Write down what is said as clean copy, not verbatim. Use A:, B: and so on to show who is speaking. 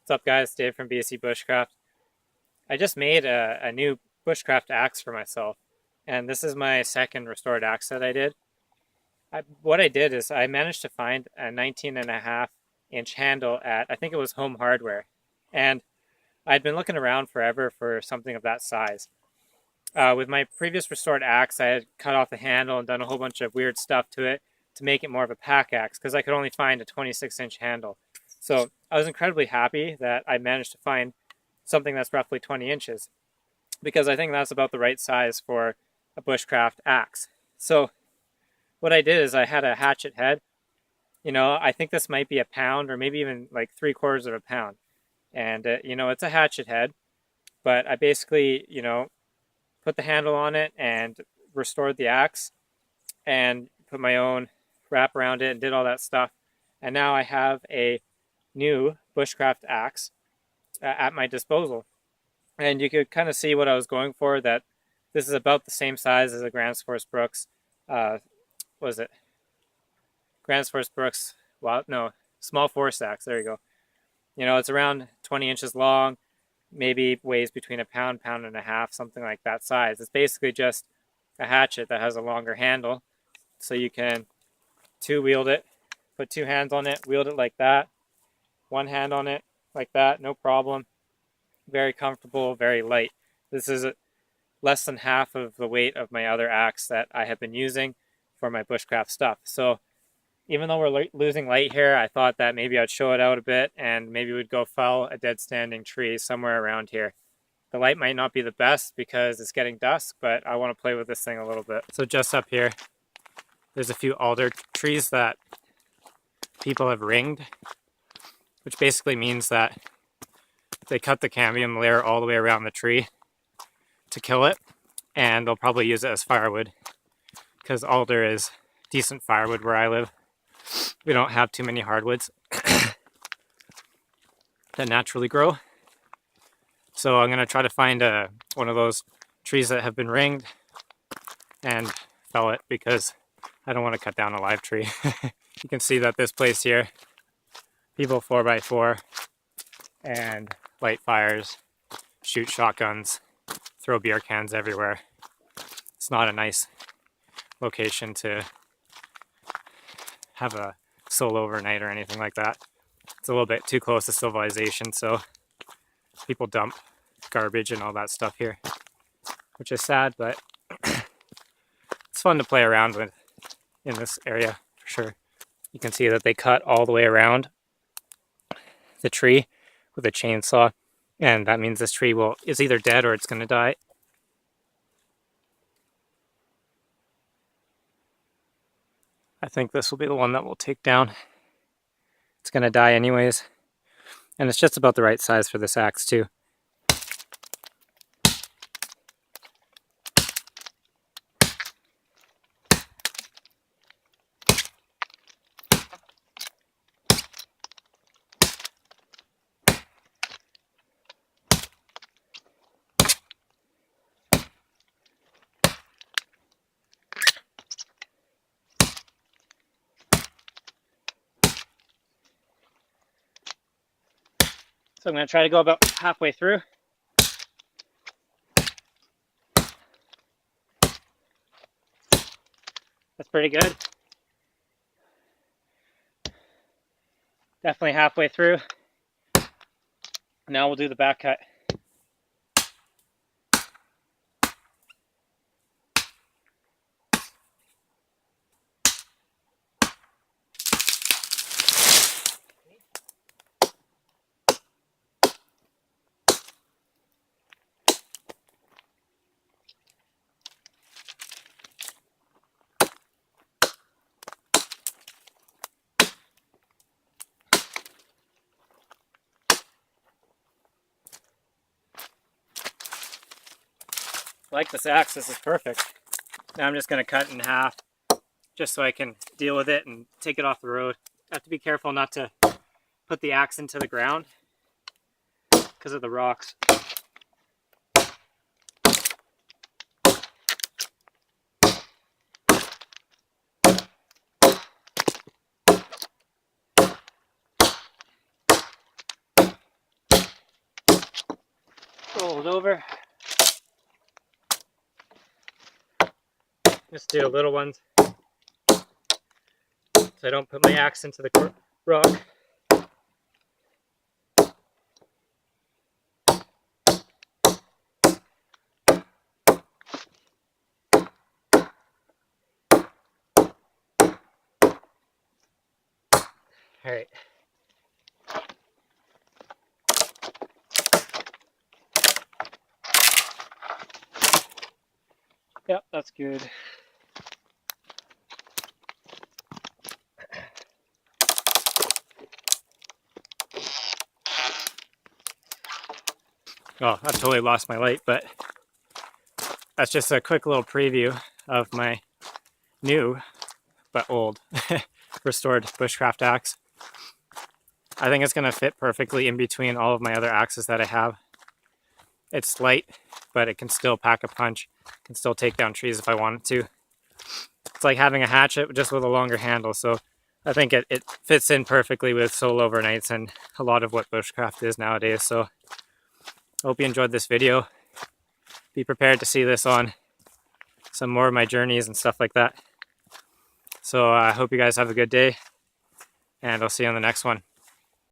A: What's up, guys? Dave from BC Bushcraft. I just made a new Bushcraft Axe for myself, and this is my second restored axe that I did. What I did is I managed to find a 19.5-inch handle at, I think it was Home Hardware, and I'd been looking around forever for something of that size. With my previous restored axe, I had cut off the handle and done a whole bunch of weird stuff to it to make it more of a pack axe because I could only find a 26-inch handle. So I was incredibly happy that I managed to find something that's roughly 20 inches because I think that's about the right size for a bushcraft axe. So what I did is I had a hatchet head. I think this might be a pound or maybe even like 3/4 of a pound. And, it's a hatchet head, but I basically, put the handle on it and restored the axe and put my own wrap around it and did all that stuff. And now I have a new bushcraft axe at my disposal. And you could kind of see what I was going for, that this is about the same size as a Grants Force Brooks. Grants Force Brooks, small force axe, there you go. It's around 20 inches long, maybe weighs between a pound and a half, something like that size. It's basically just a hatchet that has a longer handle, so you can two-wield it, put two hands on it, wield it like that, one hand on it like that, no problem. Very comfortable, very light. This is less than half of the weight of my other axe that I have been using for my bushcraft stuff. So even though we're losing light here, I thought that maybe I'd show it out a bit and maybe we'd go fell a dead standing tree somewhere around here. The light might not be the best because it's getting dusk, but I want to play with this thing a little bit. So just up here, there's a few alder trees that people have ringed, which basically means that they cut the cambium layer all the way around the tree to kill it, and they'll probably use it as firewood because alder is decent firewood where I live. We don't have too many hardwoods that naturally grow. So I'm going to try to find one of those trees that have been ringed and fell it because I don't want to cut down a live tree. You can see that this place here, people 4x4 and light fires, shoot shotguns, throw beer cans everywhere. It's not a nice location to have a solo overnight or anything like that. It's a little bit too close to civilization, so people dump garbage and all that stuff here, which is sad, but it's fun to play around with in this area for sure. You can see that they cut all the way around the tree with a chainsaw, and that means this tree is either dead or it's going to die. I think this will be the one that we'll take down. It's going to die anyways, and it's just about the right size for this axe too. So I'm going to try to go about halfway through. That's pretty good. Definitely halfway through. Now we'll do the back cut. I like this axe, this is perfect. Now I'm just going to cut it in half just so I can deal with it and take it off the road. I have to be careful not to put the axe into the ground because of the rocks. fold over. Just do little ones so I don't put my axe into the rock. All right. Yep, that's good. Oh, I've totally lost my light, but that's just a quick little preview of my new, but old, restored Bushcraft axe. I think it's going to fit perfectly in between all of my other axes that I have. It's light, but it can still pack a punch. It can still take down trees if I wanted to. It's like having a hatchet just with a longer handle, so I think it fits in perfectly with solo overnights and a lot of what bushcraft is nowadays. So I hope you enjoyed this video. Be prepared to see this on some more of my journeys and stuff like that. So I hope you guys have a good day, and I'll see you on the next one.